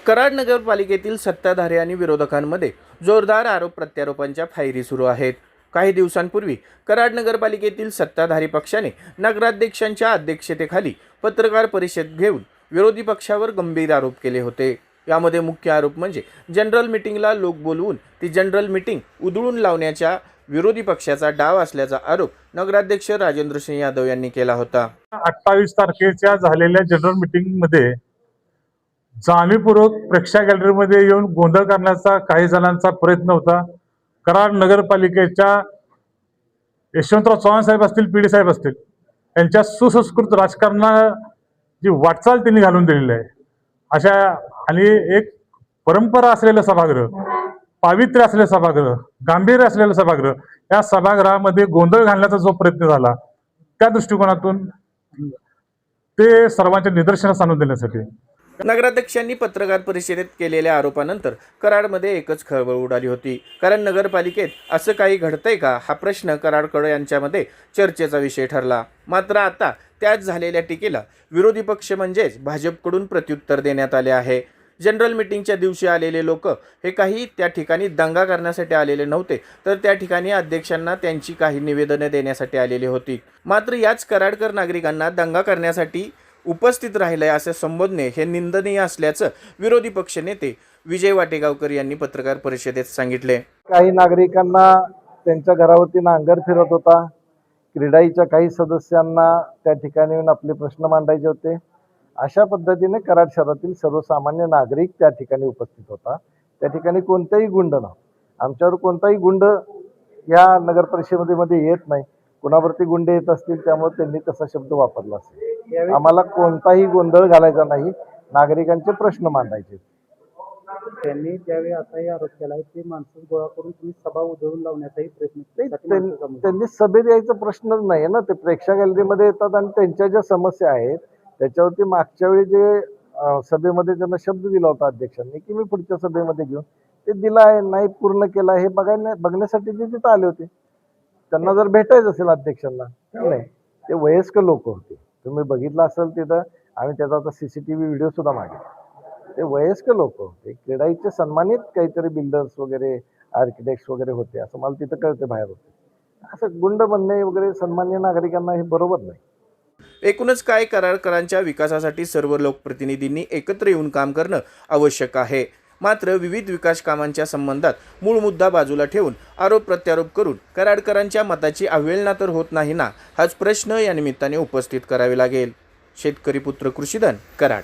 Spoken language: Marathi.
कराड नगरपालिकेतील सत्ताधारी आणि विरोधकांमध्ये जोरदार आरोप प्रत्यारोपांच्या फायरी सुरू आहेत. काही दिवसांपूर्वी कराड नगरपालिकेतील सत्ताधारी पक्षाने नगराध्यक्षांच्या अध्यक्षतेखाली पत्रकार परिषद घेऊन विरोधी पक्षावर गंभीर आरोप केले होते. यामध्ये मुख्य आरोप म्हणजे जनरल मीटिंगला लोक बोलवून ती जनरल मीटिंग उधळून लावण्याचा विरोधी पक्षाचा डाव असल्याचा आरोप नगराध्यक्ष राजेंद्र सिंह यादव यांनी केला होता. 28 तारखेच्या झालेल्या जनरल मीटिंग मध्ये जाणीवपूर्वक प्रेक्षक गॅलरीमध्ये येऊन गोंधळ करण्याचा काही जणांचा प्रयत्न होता. कराड नगरपालिकेच्या यशवंतराव चव्हाण साहेब असतील, पीडी साहेब असतील, यांच्या सुसंस्कृत राजकारणाची वाटचाल त्यांनी घालून दिलेली आहे. अशा आणि एक परंपरा असलेलं सभागृह, पावित्र्य असलेलं सभागृह, गांभीर्य असलेलं सभागृह, या सभागृहामध्ये गोंधळ घालण्याचा जो प्रयत्न झाला त्या दृष्टिकोनातून ते सर्वांच्या निदर्शनास आणून देण्यासाठी नगराध्यक्षांनी पत्रकार परिषदेत केलेल्या आरोपानंतर कराडमध्ये एकच खळबळ उडाली होती. कारण नगरपालिकेत असं काही घडतंय का हा प्रश्न कराडकर यांच्यामध्ये चर्चेचा विषय ठरला. मात्र आता त्याच झालेल्या टीकेला विरोधी पक्ष म्हणजेच भाजपकडून प्रत्युत्तर देण्यात आले आहे. जनरल मीटिंगच्या दिवशी आलेले लोक हे काही त्या ठिकाणी दंगा करण्यासाठी आलेले नव्हते, तर त्या ठिकाणी अध्यक्षांना त्यांची काही निवेदने देण्यासाठी आलेली होती. मात्र याच कराडकर नागरिकांना दंगा करण्यासाठी उपस्थित राहिले असे संबोधणे हे निंदनीय असल्याचं विरोधी पक्षनेते विजय वाटेगावकर यांनी पत्रकार परिषदेत सांगितले. काही नागरिकांना त्यांच्या घरावरती नांगर फिरत होता. क्रीडाईच्या काही सदस्यांना त्या ठिकाणी येऊन आपले प्रश्न मांडायचे होते. अशा पद्धतीने कराड शहरातील सर्वसामान्य नागरिक त्या ठिकाणी उपस्थित होता. त्या ठिकाणी कोणताही गुंड नव्हता. आमच्यावर कोणताही गुंड या नगर परिषदेमध्ये येत नाही. कुणावरती गुंड येत असतील त्यामुळे त्यांनी तसा शब्द वापरला असेल. आम्हाला कोणताही गोंधळ घालायचा नाही, नागरिकांचे प्रश्न मांडायचे. त्यांनी त्यावेळी असाही आरोप केला की माणसं गोळा करून तुम्ही सभा उधळून लावण्याचाही प्रयत्न. त्यांनी सभेत यायचा प्रश्नच नाही ना. ते प्रेक्षक गॅलरीमध्ये येतात आणि त्यांच्या ज्या समस्या आहेत त्याच्यावरती मागच्या वेळी जे सभेमध्ये त्यांना शब्द दिला होता अध्यक्षांनी की मी पुढच्या सभेमध्ये घेऊन ते दिला आहे, नाही पूर्ण केला हे बघण्यासाठी ते तिथं आले होते. त्यांना जर भेटायचं असेल अध्यक्षांना, नाही ते वयस्कर लोक होते. तुम्ही बघितलं असेल तिथं, आम्ही त्याचा आता CCTV व्हिडिओ सुद्धा मागितला. ते वयस्कर लोक होते, क्रीडाईचे सन्मानित काहीतरी बिल्डर्स वगैरे, आर्किटेक्ट्स वगैरे होते असं मला तिथं कळते बाहेर होते. असं गुंड बनणे वगैरे सन्मान्य नागरिकांना हे बरोबर नाही. एकूणच काय, कराडकरांच्या विकासासाठी सर्व लोकप्रतिनिधींनी एकत्र येऊन काम करणं आवश्यक आहे. मात्र विविध विकास कामांच्या संबंधात मूळ मुद्दा बाजूला ठेवून आरोप प्रत्यारोप करून कराडकरांच्या मताची अवहेलना तर होत नाही ना, हाच प्रश्न या निमित्ताने उपस्थित करावे लागेल. शेतकरी पुत्र कृषीधन, कराड.